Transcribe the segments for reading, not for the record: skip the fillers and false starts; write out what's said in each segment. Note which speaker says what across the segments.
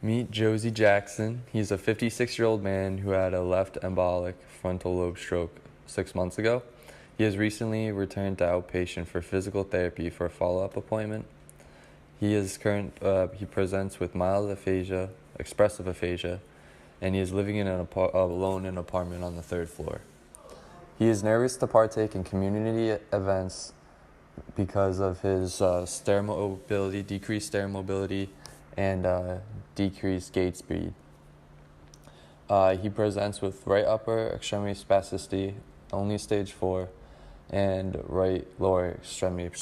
Speaker 1: Meet Josie Jackson. He's a 56-year-old man who had a left embolic frontal lobe stroke 6 months ago. He has recently returned to outpatient for physical therapy for a follow-up appointment. He presents with mild aphasia, expressive aphasia, and he is living in alone in an apartment on the 3rd floor. He is nervous to partake in community events because of his decreased stair mobility, and decreased gait speed. He presents with right upper extremity spasticity, only stage 4, and right lower extremity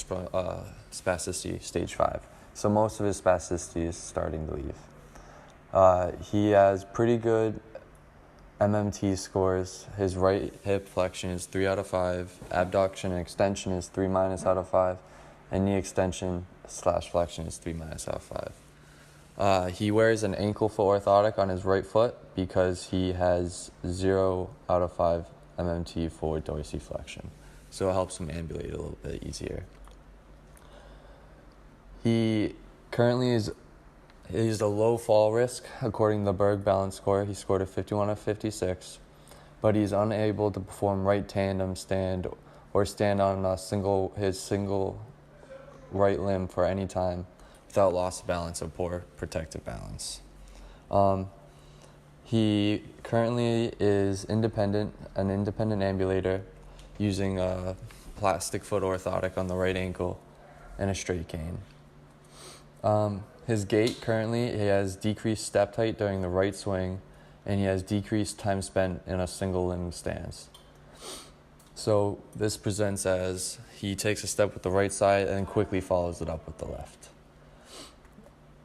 Speaker 1: spasticity, stage 5. So most of his spasticity is starting to leave. He has pretty good MMT scores. His right hip flexion is 3 out of 5, abduction and extension is 3- out of 5, and knee extension / flexion is 3- out of 5. He wears an ankle foot orthotic on his right foot because he has 0 out of 5 MMT for dorsiflexion. So it helps him ambulate a little bit easier. He currently is a low fall risk according to the Berg balance score. He scored a 51 of 56, but he's unable to perform right tandem stand or stand on his single right limb for any time without loss of balance or poor protective balance. He currently is an independent ambulator using a plastic foot orthotic on the right ankle and a straight cane. His gait currently, he has decreased step height during the right swing, and he has decreased time spent in a single limb stance. So this presents as he takes a step with the right side and quickly follows it up with the left.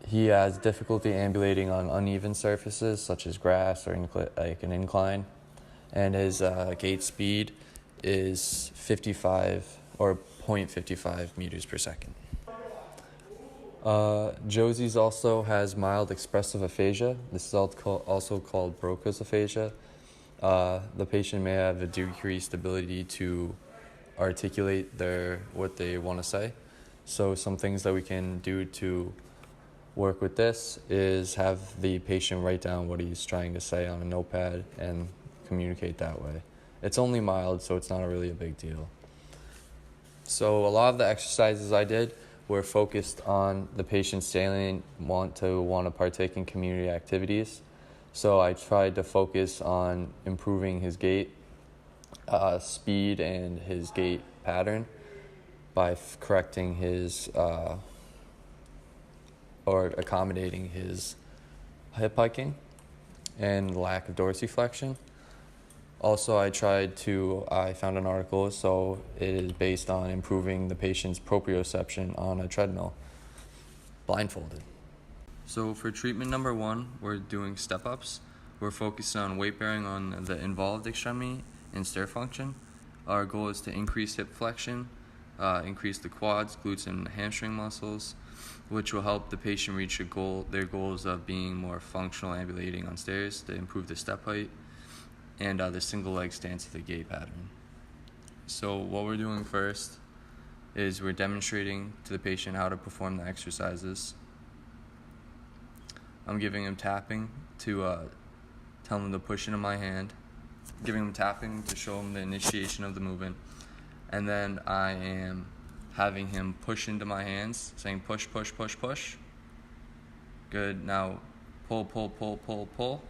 Speaker 1: He has difficulty ambulating on uneven surfaces such as grass or an incline, and his gait speed is 55 or 0.55 meters per second. Josie's also has mild expressive aphasia. This is also called Broca's aphasia. The patient may have a decreased ability to articulate what they want to say. So some things that we can do to work with this is have the patient write down what he's trying to say on a notepad and communicate that way. It's only mild, so it's not really a big deal. So a lot of the exercises I did were focused on the patient's salient want to partake in community activities. So I tried to focus on improving his gait speed and his gait pattern by correcting his or accommodating his hip hiking and lack of dorsiflexion. Also, I found an article, so it is based on improving the patient's proprioception on a treadmill, blindfolded. So for treatment number 1, we're doing step-ups. We're focused on weight bearing on the involved extremity and stair function. Our goal is to increase hip flexion, increase the quads, glutes, and hamstring muscles, which will help the patient reach their goals of being more functional ambulating on stairs to improve the step height and the single leg stance of the gait pattern. So what we're doing first is we're demonstrating to the patient how to perform the exercises. I'm giving him tapping to tell him to push into my hand, giving him tapping to show him the initiation of the movement, and then I am having him push into my hands, saying push, push, push, push. Good. Now pull, pull, pull, pull, pull.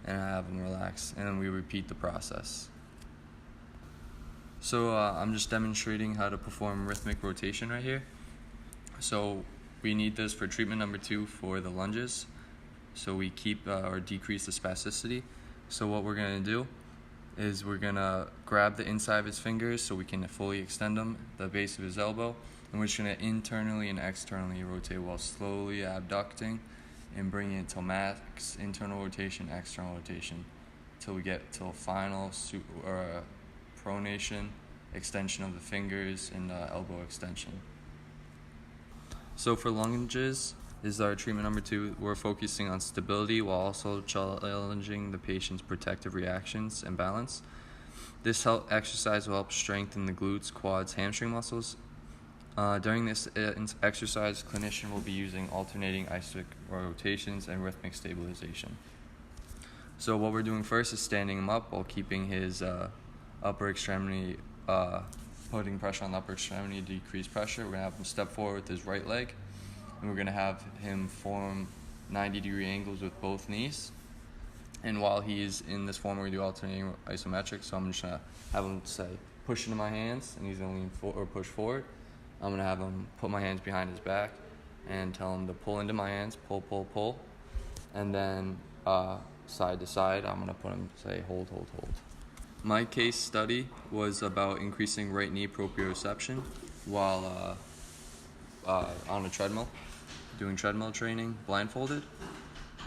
Speaker 1: And I have him relax, and then we repeat the process. So I'm just demonstrating how to perform rhythmic rotation right here. So we need this for treatment number 2 for the lunges. So we keep or decrease the spasticity. So what we're going to do is we're going to grab the inside of his fingers so we can fully extend them, the base of his elbow, and we're just going to internally and externally rotate while slowly abducting and bringing it till max internal rotation, external rotation, till we get till final pronation, extension of the fingers, and elbow extension. So for lunges is our treatment number 2. We're focusing on stability while also challenging the patient's protective reactions and balance. This exercise will help strengthen the glutes, quads, hamstring muscles, During this exercise, clinician will be using alternating isometric rotations and rhythmic stabilization. So what we're doing first is standing him up while keeping his upper extremity, putting pressure on the upper extremity to decrease pressure. We're going to have him step forward with his right leg, and we're going to have him form 90-degree angles with both knees. And while he's in this form, we're going to do alternating isometric. So I'm just going to have him say, push into my hands, and he's going to lean forward or push forward. I'm going to have him put my hands behind his back and tell him to pull into my hands, pull, pull, pull. And then side to side, I'm going to put him, say, hold, hold, hold. My case study was about increasing right knee proprioception while on a treadmill, doing treadmill training blindfolded.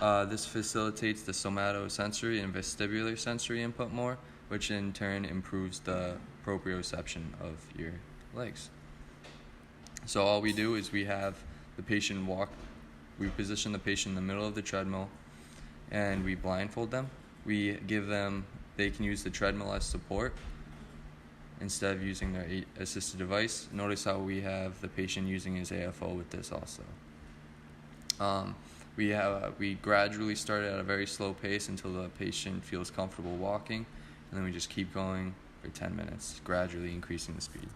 Speaker 1: This facilitates the somatosensory and vestibular sensory input more, which in turn improves the proprioception of your legs. So all we do is we have the patient walk, we position the patient in the middle of the treadmill, and we blindfold them. We give them, they can use the treadmill as support instead of using their assisted device. Notice how we have the patient using his AFO with this also. We gradually start at a very slow pace until the patient feels comfortable walking, and then we just keep going for 10 minutes, gradually increasing the speed.